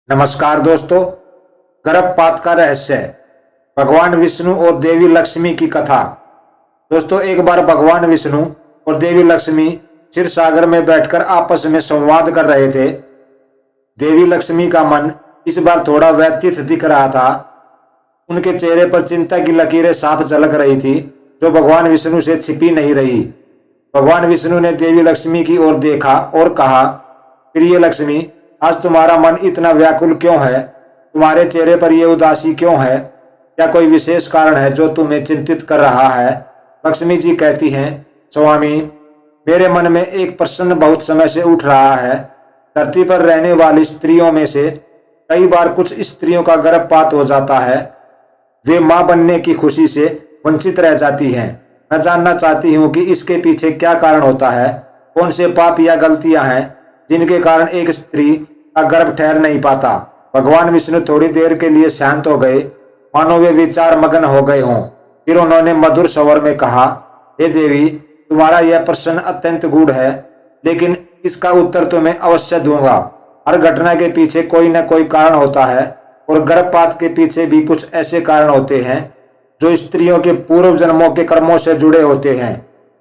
नमस्कार दोस्तों। गर्भपात का रहस्य, भगवान विष्णु और देवी लक्ष्मी की कथा। दोस्तों, एक बार भगवान विष्णु और देवी लक्ष्मी क्षीर सागर में बैठकर आपस में संवाद कर रहे थे। देवी लक्ष्मी का मन इस बार थोड़ा व्यथित दिख रहा था। उनके चेहरे पर चिंता की लकीरें साफ झलक रही थी, जो भगवान विष्णु से छिपी नहीं रही। भगवान विष्णु ने देवी लक्ष्मी की ओर देखा और कहा, प्रिय लक्ष्मी, आज तुम्हारा मन इतना व्याकुल क्यों है? तुम्हारे चेहरे पर यह उदासी क्यों है? क्या कोई विशेष कारण है जो तुम्हें चिंतित कर रहा है? लक्ष्मी जी कहती हैं, स्वामी, मेरे मन में एक प्रश्न बहुत समय से उठ रहा है। धरती पर रहने वाली स्त्रियों में से कई बार कुछ स्त्रियों का गर्भपात हो जाता है। वे मां बनने की खुशी से वंचित रह जाती हैं। मैं जानना चाहती हूँ कि इसके पीछे क्या कारण होता है। कौन से पाप या गलतियां हैं जिनके कारण एक स्त्री का गर्भ ठहर नहीं पाता? भगवान विष्णु थोड़ी देर के लिए शांत हो गए, मानो वे विचार मग्न हो गए हों। फिर उन्होंने मधुर स्वर में कहा, हे देवी, तुम्हारा यह प्रश्न अत्यंत गूढ़ है, लेकिन इसका उत्तर तो मैं अवश्य दूंगा। हर घटना के पीछे कोई न कोई कारण होता है, और गर्भपात के पीछे भी कुछ ऐसे कारण होते हैं जो स्त्रियों के पूर्व जन्मों के कर्मों से जुड़े होते हैं।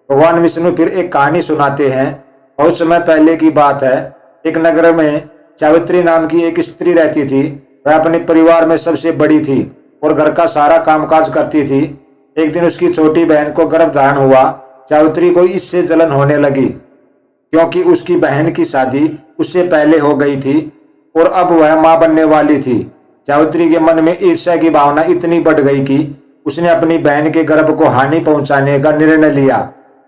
भगवान विष्णु फिर एक कहानी सुनाते हैं। बहुत समय पहले की बात है। एक नगर में सावित्री नाम की एक स्त्री रहती थी। वह अपने परिवार में सबसे बड़ी थी और घर का सारा कामकाज करती थी। एक दिन उसकी छोटी बहन को गर्भ धारण हुआ। सावित्री को इससे जलन होने लगी, क्योंकि उसकी बहन की शादी उससे पहले हो गई थी और अब वह मां बनने वाली थी। सावित्री के मन में ईर्ष्या की भावना इतनी बढ़ गई कि उसने अपनी बहन के गर्भ को हानि पहुंचाने का निर्णय लिया।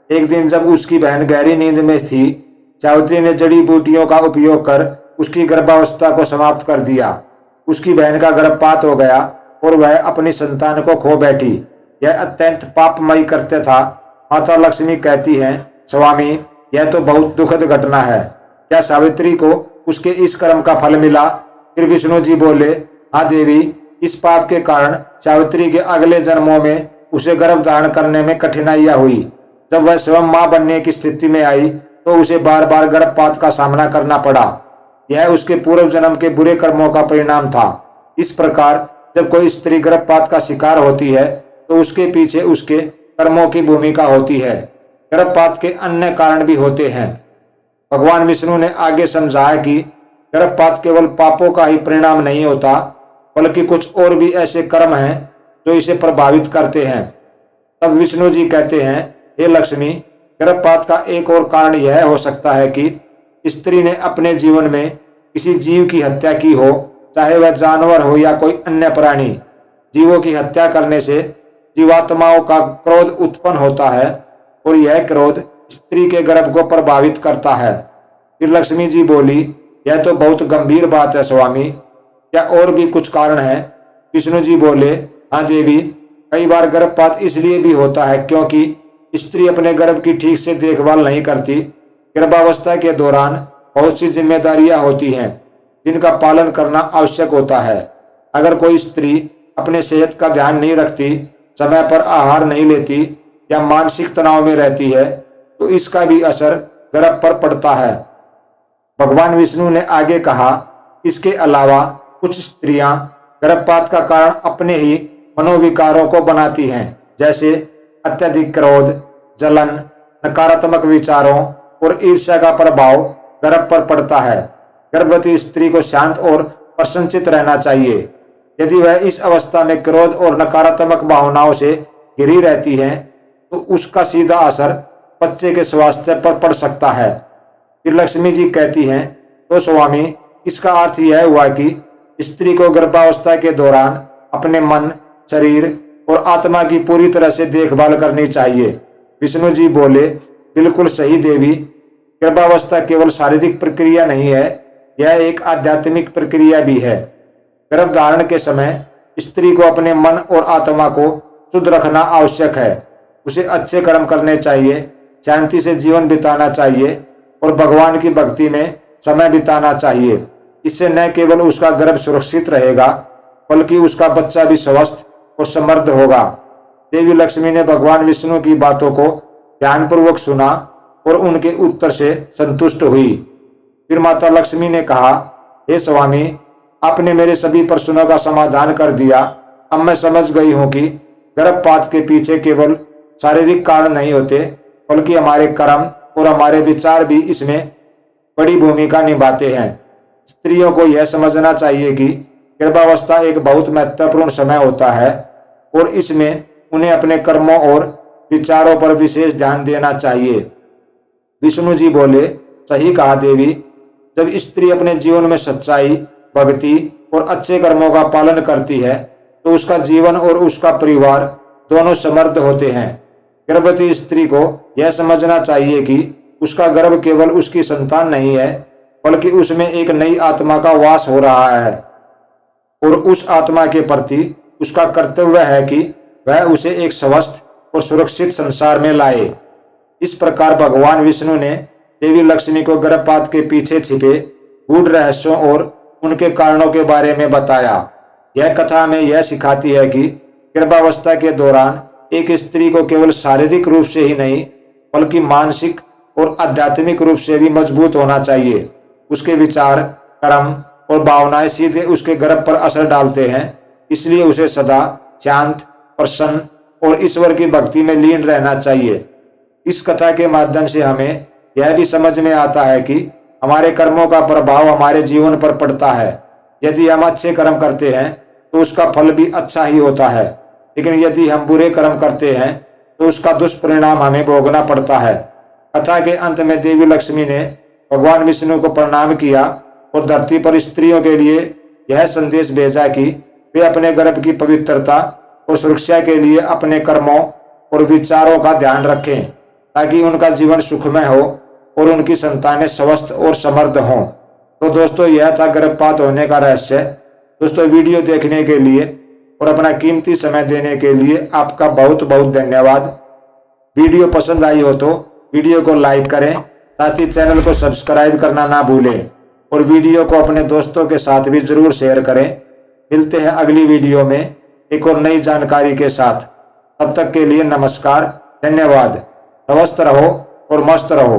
एक दिन जब उसकी बहन गहरी नींद में थी, सावित्री ने जड़ी बूटियों का उपयोग कर उसकी गर्भावस्था को समाप्त कर दिया। उसकी बहन का गर्भपात हो गया और वह अपनी संतान को खो बैठी। यह अत्यंत पापमयी कृत्य था। माता लक्ष्मी कहती हैं, स्वामी, यह तो बहुत दुखद घटना है। क्या सावित्री को उसके इस कर्म का फल मिला? फिर विष्णु जी बोले, हाँ देवी, इस पाप के कारण सावित्री के अगले जन्मों में उसे गर्भ धारण करने में कठिनाइयां हुई। जब वह स्वयं मां बनने की स्थिति में आई तो उसे बार बार गर्भपात का सामना करना पड़ा। यह उसके पूर्व जन्म के बुरे कर्मों का परिणाम था। इस प्रकार जब कोई स्त्री गर्भपात का शिकार होती है तो उसके पीछे उसके कर्मों की भूमिका होती है। गर्भपात के अन्य कारण भी होते हैं। भगवान विष्णु ने आगे समझाया कि गर्भपात केवल पापों का ही परिणाम नहीं होता, बल्कि कुछ और भी ऐसे कर्म हैं जो इसे प्रभावित करते हैं। तब विष्णु जी कहते हैं, हे लक्ष्मी, गर्भपात का एक और कारण यह हो सकता है कि स्त्री ने अपने जीवन में किसी जीव की हत्या की हो, चाहे वह जानवर हो या कोई अन्य प्राणी। जीवों की हत्या करने से जीवात्माओं का क्रोध उत्पन्न होता है और यह क्रोध स्त्री के गर्भ को प्रभावित करता है। फिर लक्ष्मी जी बोली, यह तो बहुत गंभीर बात है स्वामी, क्या और भी कुछ कारण है? विष्णु जी बोले, हाँ देवी, कई बार गर्भपात इसलिए भी होता है क्योंकि स्त्री अपने गर्भ की ठीक से देखभाल नहीं करती। गर्भावस्था के दौरान बहुत सी जिम्मेदारियां होती हैं जिनका पालन करना आवश्यक होता है। अगर कोई स्त्री अपने सेहत का ध्यान नहीं रखती, समय पर आहार नहीं लेती या मानसिक तनाव में रहती है तो इसका भी असर गर्भ पर पड़ता है। भगवान विष्णु ने आगे कहा, इसके अलावा कुछ स्त्रियां गर्भपात का कारण अपने ही मनोविकारों को बनाती हैं, जैसे अत्यधिक क्रोध, जलन, नकारात्मक विचारों और ईर्ष्या का प्रभाव गर्भ पर पड़ता है। गर्भवती स्त्री को शांत और प्रसन्नचित रहना चाहिए। यदि वह इस अवस्था में क्रोध और नकारात्मक भावनाओं से घिरी रहती है तो उसका सीधा असर बच्चे के स्वास्थ्य पर पड़ सकता है। फिर लक्ष्मी जी कहती हैं, तो स्वामी, इसका अर्थ यह हुआ कि स्त्री को गर्भावस्था के दौरान अपने मन, शरीर और आत्मा की पूरी तरह से देखभाल करनी चाहिए। विष्णु जी बोले, बिल्कुल सही देवी, गर्भावस्था केवल शारीरिक प्रक्रिया नहीं है, यह एक आध्यात्मिक प्रक्रिया भी है। गर्भ धारण के समय स्त्री को अपने मन और आत्मा को शुद्ध रखना आवश्यक है। उसे अच्छे कर्म करने चाहिए, शांति से जीवन बिताना चाहिए और भगवान की भक्ति में समय बिताना चाहिए। इससे न केवल उसका गर्भ सुरक्षित रहेगा, बल्कि उसका बच्चा भी स्वस्थ और समृद्ध होगा। देवी लक्ष्मी ने भगवान विष्णु की बातों को ध्यानपूर्वक सुना और उनके उत्तर से संतुष्ट हुई। फिर माता लक्ष्मी ने कहा, हे स्वामी, आपने मेरे सभी प्रश्नों का समाधान कर दिया। अब मैं समझ गई हूँ कि गर्भपात के पीछे केवल शारीरिक कारण नहीं होते, बल्कि हमारे कर्म और हमारे विचार भी इसमें बड़ी भूमिका निभाते हैं। स्त्रियों को यह समझना चाहिए कि गर्भावस्था एक बहुत महत्वपूर्ण समय होता है और इसमें उन्हें अपने कर्मों और विचारों पर विशेष ध्यान देना चाहिए। विष्णु जी बोले, सही कहा देवी, जब स्त्री अपने जीवन में सच्चाई, भक्ति और अच्छे कर्मों का पालन करती है तो उसका जीवन और उसका परिवार दोनों समृद्ध होते हैं। गर्भवती स्त्री को यह समझना चाहिए कि उसका गर्भ केवल उसकी संतान नहीं है, बल्कि उसमें एक नई आत्मा का वास हो रहा है और उस आत्मा के प्रति उसका कर्तव्य है कि वह उसे एक स्वस्थ और सुरक्षित संसार में लाए। इस प्रकार भगवान विष्णु ने देवी लक्ष्मी को गर्भपात के पीछे छिपे गूढ़ रहस्यों और उनके कारणों के बारे में बताया। यह कथा हमें यह सिखाती है कि गर्भावस्था के दौरान एक स्त्री को केवल शारीरिक रूप से ही नहीं, बल्कि मानसिक और आध्यात्मिक रूप से भी मजबूत होना चाहिए। उसके विचार, कर्म और भावनाएं सीधे उसके गर्भ पर असर डालते हैं, इसलिए उसे सदा शांत, प्रसन्न और ईश्वर की भक्ति में लीन रहना चाहिए। इस कथा के माध्यम से हमें यह भी समझ में आता है कि हमारे कर्मों का प्रभाव हमारे जीवन पर पड़ता है। यदि हम अच्छे कर्म करते हैं तो उसका फल भी अच्छा ही होता है, लेकिन यदि हम बुरे कर्म करते हैं तो उसका दुष्परिणाम हमें भोगना पड़ता है। कथा के अंत में देवी लक्ष्मी ने भगवान विष्णु को प्रणाम किया और धरती पर स्त्रियों के लिए यह संदेश भेजा कि वे अपने गर्भ की पवित्रता और सुरक्षा के लिए अपने कर्मों और विचारों का ध्यान रखें, ताकि उनका जीवन सुखमय हो और उनकी संतानें स्वस्थ और समृद्ध हों। तो दोस्तों, यह था गर्भपात होने का रहस्य। दोस्तों, वीडियो देखने के लिए और अपना कीमती समय देने के लिए आपका बहुत बहुत धन्यवाद। वीडियो पसंद आई हो तो वीडियो को लाइक करें, साथ ही चैनल को सब्सक्राइब करना ना भूलें और वीडियो को अपने दोस्तों के साथ भी जरूर शेयर करें। मिलते हैं अगली वीडियो में एक और नई जानकारी के साथ। तब तक के लिए नमस्कार, धन्यवाद। स्वस्थ रहो और मस्त रहो।